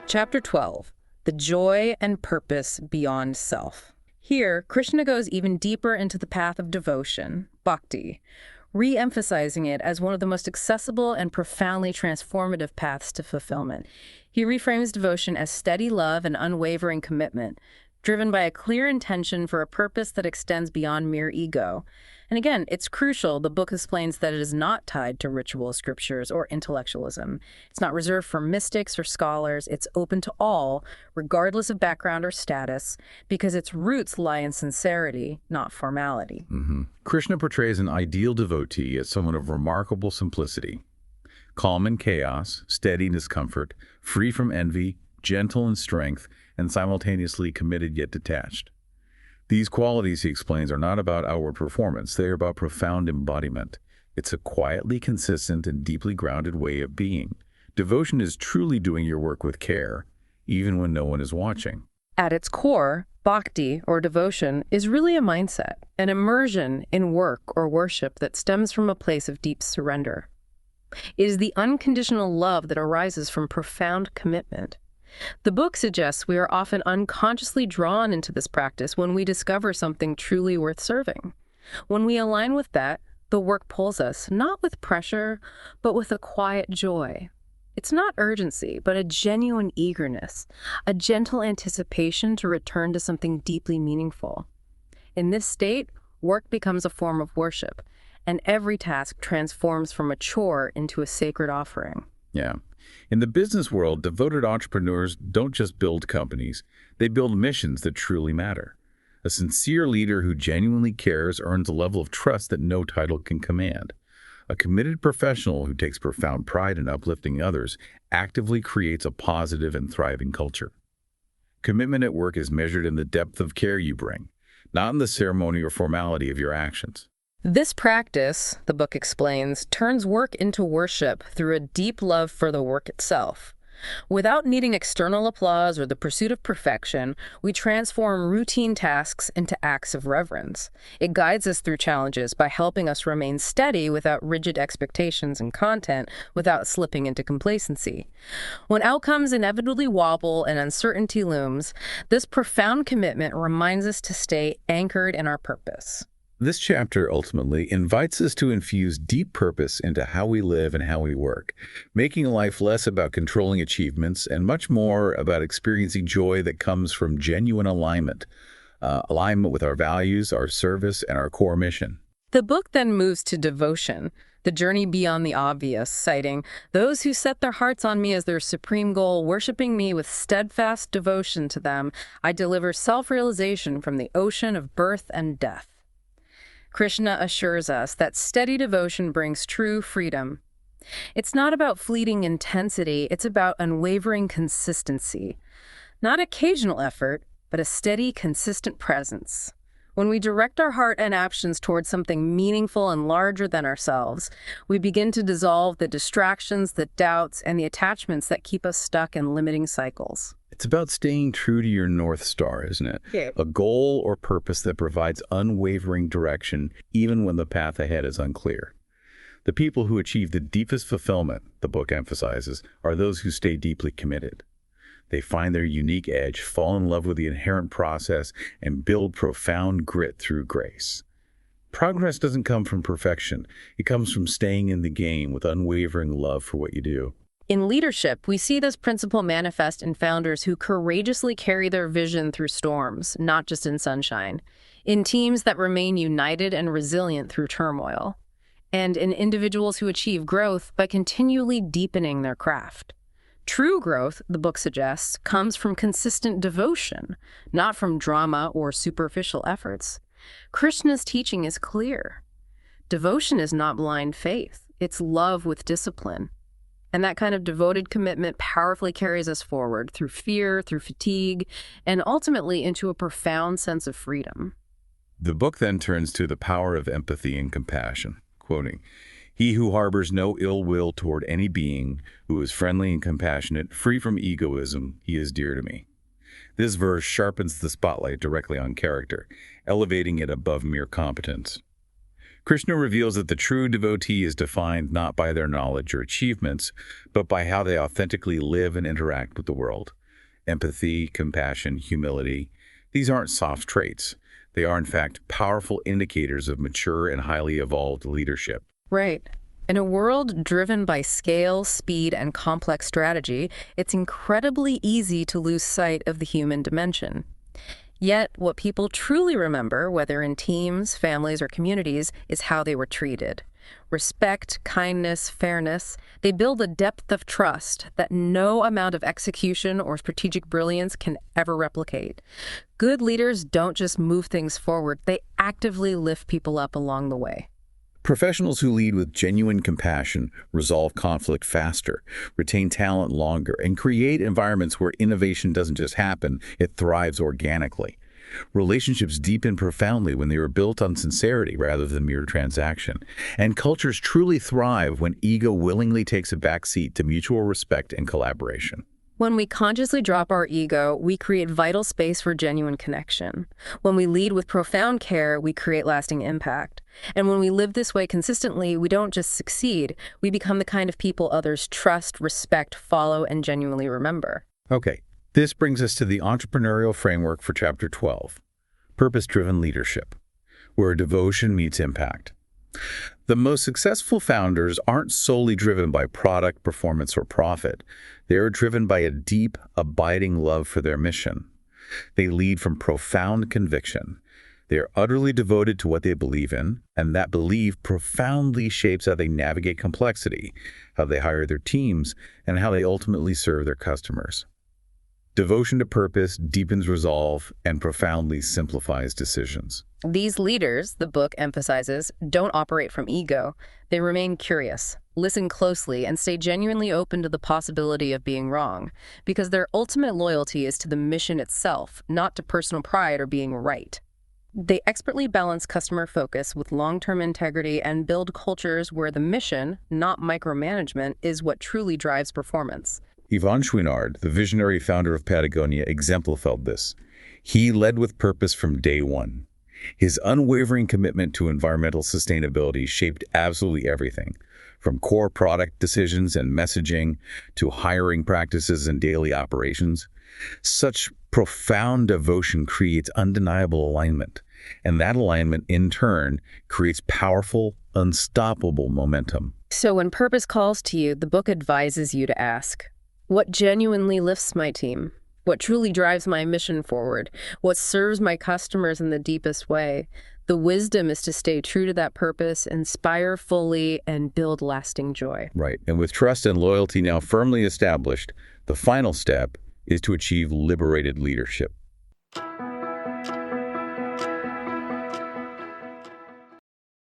Chapter 12, The Joy and Purpose Beyond Self. Here, Krishna goes even deeper into the path of devotion, bhakti, re-emphasizing it as one of the most accessible and profoundly transformative paths to fulfillment. He reframes devotion as steady love and unwavering commitment, driven by a clear intention for a purpose that extends beyond mere ego. And again, it's crucial. The book explains that it is not tied to ritual scriptures or intellectualism. It's not reserved for mystics or scholars. It's open to all, regardless of background or status, because its roots lie in sincerity, not formality. Krishna portrays an ideal devotee as someone of remarkable simplicity, calm in chaos, steady in discomfort, free from envy, gentle in strength, and simultaneously committed yet detached. These qualities, he explains, are not about outward performance. They are about profound embodiment. It's a quietly consistent and deeply grounded way of being. Devotion is truly doing your work with care, even when no one is watching. At its core, bhakti, or devotion, is really a mindset, an immersion in work or worship that stems from a place of deep surrender. It is the unconditional love that arises from profound commitment. The book suggests we are often unconsciously drawn into this practice when we discover something truly worth serving. When we align with that, the work pulls us, not with pressure, but with a quiet joy. It's not urgency, but a genuine eagerness, a gentle anticipation to return to something deeply meaningful. In this state, work becomes a form of worship, and every task transforms from a chore into a sacred offering. Yeah. In the business world, devoted entrepreneurs don't just build companies, they build missions that truly matter. A sincere leader who genuinely cares earns a level of trust that no title can command. A committed professional who takes profound pride in uplifting others actively creates a positive and thriving culture. Commitment at work is measured in the depth of care you bring, not in the ceremony or formality of your actions. This practice, the book explains, turns work into worship through a deep love for the work itself. Without needing external applause or the pursuit of perfection, we transform routine tasks into acts of reverence. It guides us through challenges by helping us remain steady without rigid expectations and content, without slipping into complacency. When outcomes inevitably wobble and uncertainty looms, this profound commitment reminds us to stay anchored in our purpose. This chapter ultimately invites us to infuse deep purpose into how we live and how we work, making life less about controlling achievements and much more about experiencing joy that comes from genuine alignment with our values, our service, and our core mission. The book then moves to devotion, the journey beyond the obvious, citing, "Those who set their hearts on me as their supreme goal, worshiping me with steadfast devotion to them, I deliver self-realization from the ocean of birth and death." Krishna assures us that steady devotion brings true freedom. It's not about fleeting intensity, it's about unwavering consistency. Not occasional effort, but a steady, consistent presence. When we direct our heart and actions towards something meaningful and larger than ourselves, we begin to dissolve the distractions, the doubts, and the attachments that keep us stuck in limiting cycles. It's about staying true to your North Star, isn't it? Yeah. A goal or purpose that provides unwavering direction even when the path ahead is unclear. The people who achieve the deepest fulfillment, the book emphasizes, are those who stay deeply committed. They find their unique edge, fall in love with the inherent process, and build profound grit through grace. Progress doesn't come from perfection. It comes from staying in the game with unwavering love for what you do. In leadership, we see this principle manifest in founders who courageously carry their vision through storms, not just in sunshine, in teams that remain united and resilient through turmoil, and in individuals who achieve growth by continually deepening their craft. True growth, the book suggests, comes from consistent devotion, not from drama or superficial efforts. Krishna's teaching is clear. Devotion is not blind faith, it's love with discipline. And that kind of devoted commitment powerfully carries us forward through fear, through fatigue, and ultimately into a profound sense of freedom. The book then turns to the power of empathy and compassion, quoting, "He who harbors no ill will toward any being, who is friendly and compassionate, free from egoism, he is dear to me." This verse sharpens the spotlight directly on character, elevating it above mere competence. Krishna reveals that the true devotee is defined not by their knowledge or achievements, but by how they authentically live and interact with the world. Empathy, compassion, humility, these aren't soft traits. They are, in fact, powerful indicators of mature and highly evolved leadership. Right. In a world driven by scale, speed, and complex strategy, it's incredibly easy to lose sight of the human dimension. Yet, what people truly remember, whether in teams, families, or communities, is how they were treated. Respect, kindness, fairness, they build a depth of trust that no amount of execution or strategic brilliance can ever replicate. Good leaders don't just move things forward, they actively lift people up along the way. Professionals who lead with genuine compassion resolve conflict faster, retain talent longer, and create environments where innovation doesn't just happen, it thrives organically. Relationships deepen profoundly when they are built on sincerity rather than mere transaction. And cultures truly thrive when ego willingly takes a backseat to mutual respect and collaboration. When we consciously drop our ego, we create vital space for genuine connection. When we lead with profound care, we create lasting impact. And when we live this way consistently, we don't just succeed, we become the kind of people others trust, respect, follow, and genuinely remember. Okay, this brings us to the entrepreneurial framework for Chapter 12, Purpose-Driven Leadership, where devotion meets impact. The most successful founders aren't solely driven by product, performance, or profit. They are driven by a deep, abiding love for their mission. They lead from profound conviction. They are utterly devoted to what they believe in, and that belief profoundly shapes how they navigate complexity, how they hire their teams, and how they ultimately serve their customers. Devotion to purpose deepens resolve and profoundly simplifies decisions. These leaders, the book emphasizes, don't operate from ego. They remain curious, listen closely, and stay genuinely open to the possibility of being wrong, because their ultimate loyalty is to the mission itself, not to personal pride or being right. They expertly balance customer focus with long-term integrity and build cultures where the mission, not micromanagement, is what truly drives performance. Yvon Chouinard, the visionary founder of Patagonia, exemplified this. He led with purpose from day one. His unwavering commitment to environmental sustainability shaped absolutely everything, from core product decisions and messaging to hiring practices and daily operations. Such profound devotion creates undeniable alignment, and that alignment, in turn, creates powerful, unstoppable momentum. So when purpose calls to you, the book advises you to ask, what genuinely lifts my team? What truly drives my mission forward? What serves my customers in the deepest way? The wisdom is to stay true to that purpose, inspire fully, and build lasting joy. Right. And with trust and loyalty now firmly established, the final step is to achieve liberated leadership.